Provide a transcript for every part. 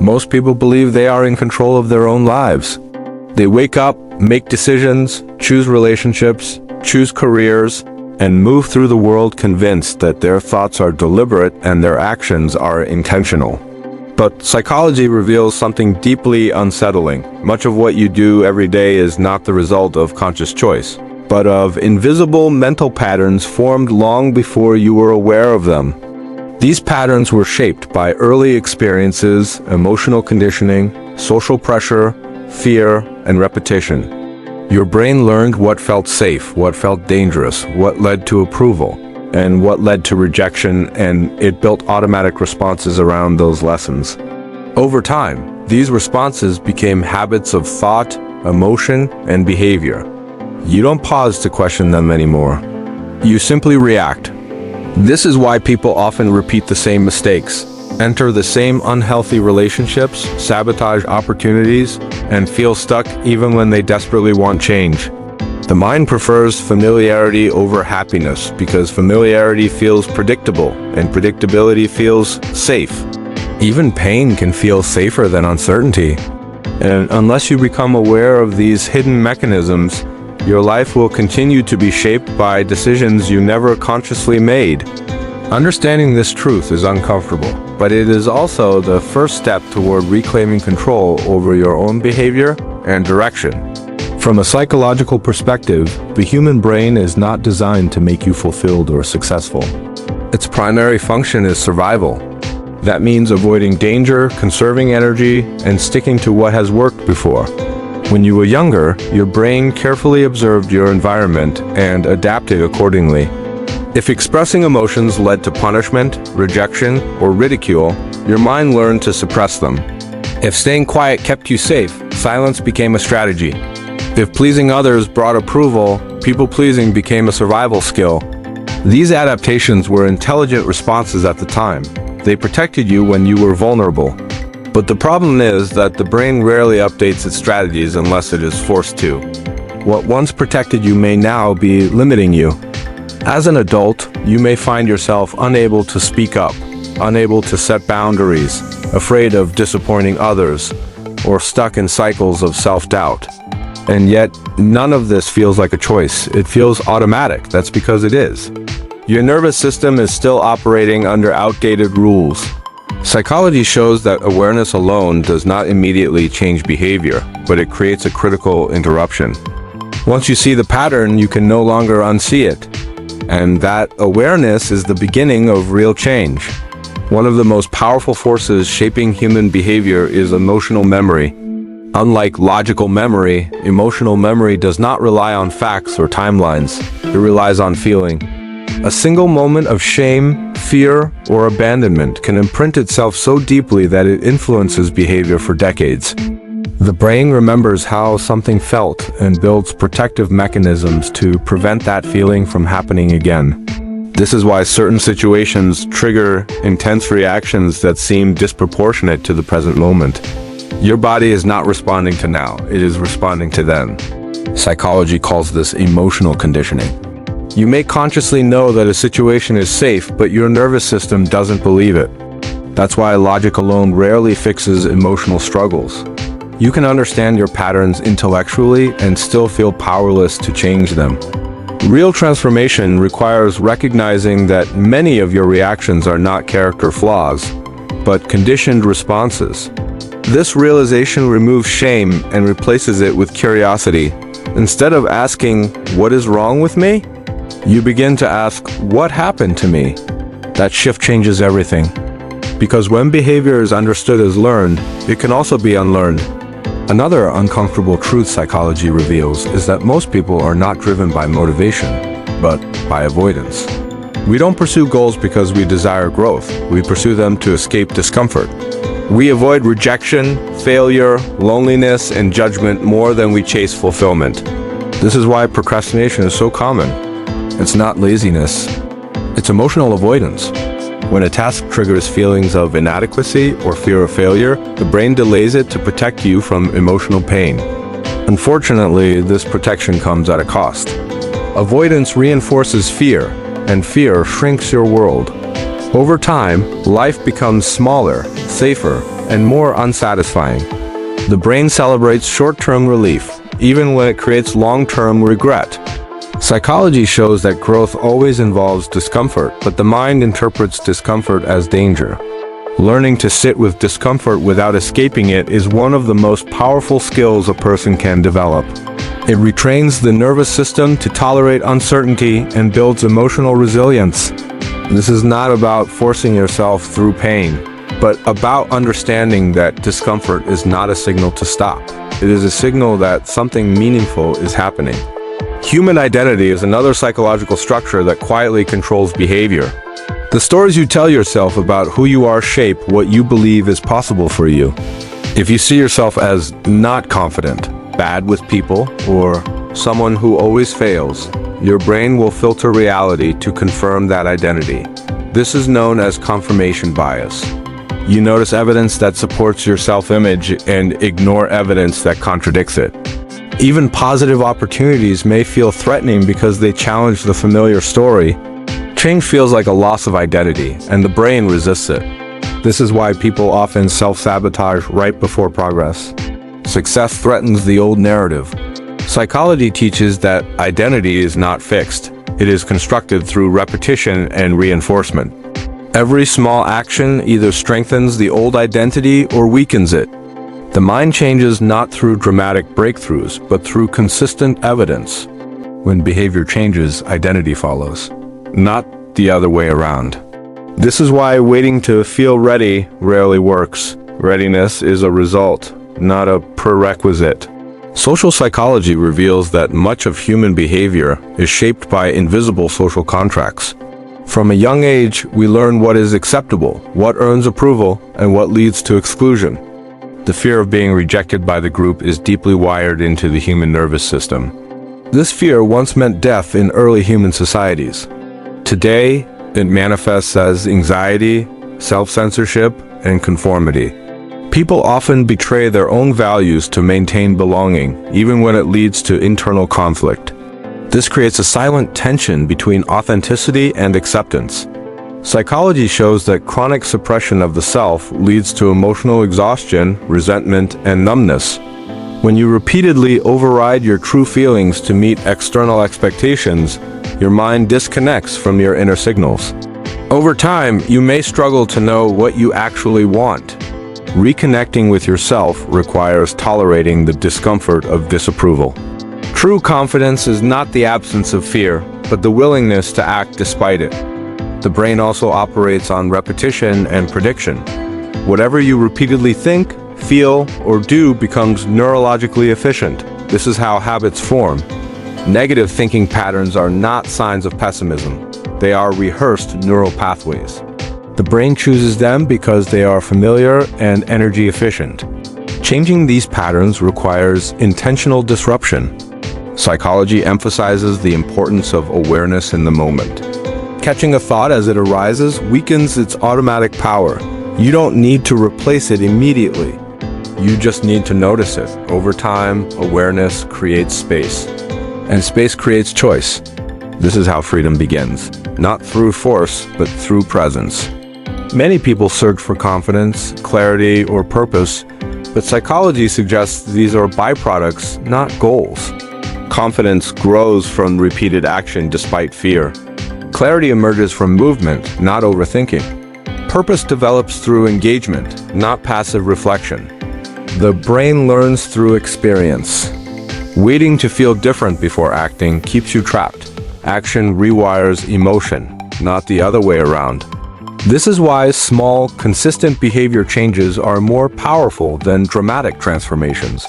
Most people believe they are in control of their own lives. They wake up, make decisions, choose relationships, choose careers, and move through the world convinced that their thoughts are deliberate and their actions are intentional. But psychology reveals something deeply unsettling. Much of what you do every day is not the result of conscious choice, but of invisible mental patterns formed long before you were aware of them. These patterns were shaped by early experiences, emotional conditioning, social pressure, fear, and repetition. Your brain learned what felt safe, what felt dangerous, what led to approval, and what led to rejection, and it built automatic responses around those lessons. Over time, these responses became habits of thought, emotion, and behavior. You don't pause to question them anymore. You simply react. This is why people often repeat the same mistakes, enter the same unhealthy relationships, sabotage opportunities, and feel stuck even when they desperately want change. The mind prefers familiarity over happiness because familiarity feels predictable and predictability feels safe. Even pain can feel safer than uncertainty. And unless you become aware of these hidden mechanisms, your life will continue to be shaped by decisions you never consciously made. Understanding this truth is uncomfortable, but it is also the first step toward reclaiming control over your own behavior and direction. From a psychological perspective, the human brain is not designed to make you fulfilled or successful. Its primary function is survival. That means avoiding danger, conserving energy, and sticking to what has worked before. When you were younger, your brain carefully observed your environment and adapted accordingly. If expressing emotions led to punishment, rejection, or ridicule, your mind learned to suppress them. If staying quiet kept you safe, silence became a strategy. If pleasing others brought approval, people-pleasing became a survival skill. These adaptations were intelligent responses at the time. They protected you when you were vulnerable. But the problem is that the brain rarely updates its strategies unless it is forced to. What once protected you may now be limiting you. As an adult, you may find yourself unable to speak up, unable to set boundaries, afraid of disappointing others, or stuck in cycles of self-doubt. And yet, none of this feels like a choice. It feels automatic. That's because it is. Your nervous system is still operating under outdated rules. Psychology shows that awareness alone does not immediately change behavior, but it creates a critical interruption. Once you see the pattern, you can no longer unsee it. And that awareness is the beginning of real change. One of the most powerful forces shaping human behavior is emotional memory. Unlike logical memory, emotional memory does not rely on facts or timelines. It relies on feeling. A single moment of shame, fear, or abandonment can imprint itself so deeply that it influences behavior for decades. The brain remembers how something felt and builds protective mechanisms to prevent that feeling from happening again. This is why certain situations trigger intense reactions that seem disproportionate to the present moment. Your body is not responding to now, it is responding to then. Psychology calls this emotional conditioning. You may consciously know that a situation is safe, but your nervous system doesn't believe it. That's why logic alone rarely fixes emotional struggles. You can understand your patterns intellectually and still feel powerless to change them. Real transformation requires recognizing that many of your reactions are not character flaws, but conditioned responses. This realization removes shame and replaces it with curiosity. Instead of asking, "What is wrong with me?" you begin to ask, "What happened to me?" That shift changes everything. Because when behavior is understood as learned, it can also be unlearned. Another uncomfortable truth psychology reveals is that most people are not driven by motivation, but by avoidance. We don't pursue goals because we desire growth. We pursue them to escape discomfort. We avoid rejection, failure, loneliness, and judgment more than we chase fulfillment. This is why procrastination is so common. It's not laziness, it's emotional avoidance. When a task triggers feelings of inadequacy or fear of failure, the brain delays it to protect you from emotional pain. Unfortunately, this protection comes at a cost. Avoidance reinforces fear, and fear shrinks your world. Over time, life becomes smaller, safer, and more unsatisfying. The brain celebrates short-term relief, even when it creates long-term regret. Psychology shows that growth always involves discomfort, but the mind interprets discomfort as danger. Learning to sit with discomfort without escaping it is one of the most powerful skills a person can develop. It retrains the nervous system to tolerate uncertainty and builds emotional resilience. This is not about forcing yourself through pain, but about understanding that discomfort is not a signal to stop. It is a signal that something meaningful is happening. Human identity is another psychological structure that quietly controls behavior. The stories you tell yourself about who you are shape what you believe is possible for you. If you see yourself as not confident, bad with people, or someone who always fails, your brain will filter reality to confirm that identity. This is known as confirmation bias. You notice evidence that supports your self-image and ignore evidence that contradicts it. Even positive opportunities may feel threatening because they challenge the familiar story. Change feels like a loss of identity, and the brain resists it. This is why people often self-sabotage right before progress. Success threatens the old narrative. Psychology teaches that identity is not fixed. It is constructed through repetition and reinforcement. Every small action either strengthens the old identity or weakens it. The mind changes not through dramatic breakthroughs, but through consistent evidence. When behavior changes, identity follows, not the other way around. This is why waiting to feel ready rarely works. Readiness is a result, not a prerequisite. Social psychology reveals that much of human behavior is shaped by invisible social contracts. From a young age, we learn what is acceptable, what earns approval, and what leads to exclusion. The fear of being rejected by the group is deeply wired into the human nervous system. This fear once meant death in early human societies. Today, it manifests as anxiety, self-censorship, and conformity. People often betray their own values to maintain belonging, even when it leads to internal conflict. This creates a silent tension between authenticity and acceptance. Psychology shows that chronic suppression of the self leads to emotional exhaustion, resentment, and numbness. When you repeatedly override your true feelings to meet external expectations, your mind disconnects from your inner signals. Over time, you may struggle to know what you actually want. Reconnecting with yourself requires tolerating the discomfort of disapproval. True confidence is not the absence of fear, but the willingness to act despite it. The brain also operates on repetition and prediction. Whatever you repeatedly think, feel, or do becomes neurologically efficient. This is how habits form. Negative thinking patterns are not signs of pessimism. They are rehearsed neural pathways. The brain chooses them because they are familiar and energy efficient. Changing these patterns requires intentional disruption. Psychology emphasizes the importance of awareness in the moment. Catching a thought as it arises weakens its automatic power. You don't need to replace it immediately. You just need to notice it. Over time, awareness creates space. And space creates choice. This is how freedom begins. Not through force, but through presence. Many people search for confidence, clarity, or purpose, but psychology suggests these are byproducts, not goals. Confidence grows from repeated action despite fear. Clarity emerges from movement, not overthinking. Purpose develops through engagement, not passive reflection. The brain learns through experience. Waiting to feel different before acting keeps you trapped. Action rewires emotion, not the other way around. This is why small, consistent behavior changes are more powerful than dramatic transformations.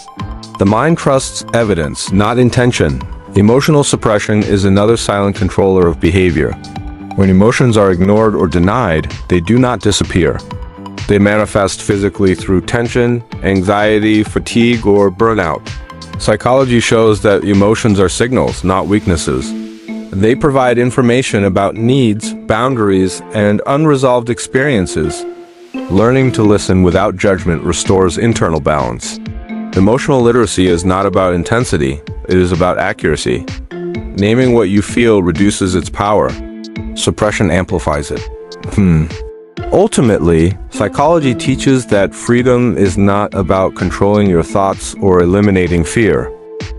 The mind trusts evidence, not intention. Emotional suppression is another silent controller of behavior. When emotions are ignored or denied, they do not disappear. They manifest physically through tension, anxiety, fatigue, or burnout. Psychology shows that emotions are signals, not weaknesses. They provide information about needs, boundaries, and unresolved experiences. Learning to listen without judgment restores internal balance. Emotional literacy is not about intensity, it is about accuracy. Naming what you feel reduces its power. Suppression amplifies it. Ultimately, psychology teaches that freedom is not about controlling your thoughts or eliminating fear.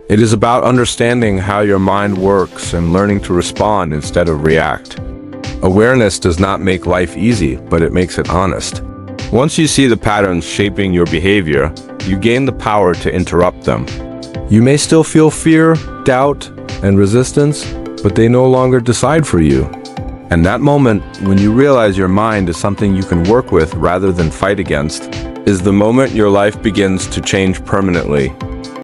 It is about understanding how your mind works and learning to respond instead of react. Awareness does not make life easy, but it makes it honest. Once you see the patterns shaping your behavior, you gain the power to interrupt them. You may still feel fear, doubt, and resistance, but they no longer decide for you. And that moment, when you realize your mind is something you can work with rather than fight against, is the moment your life begins to change permanently.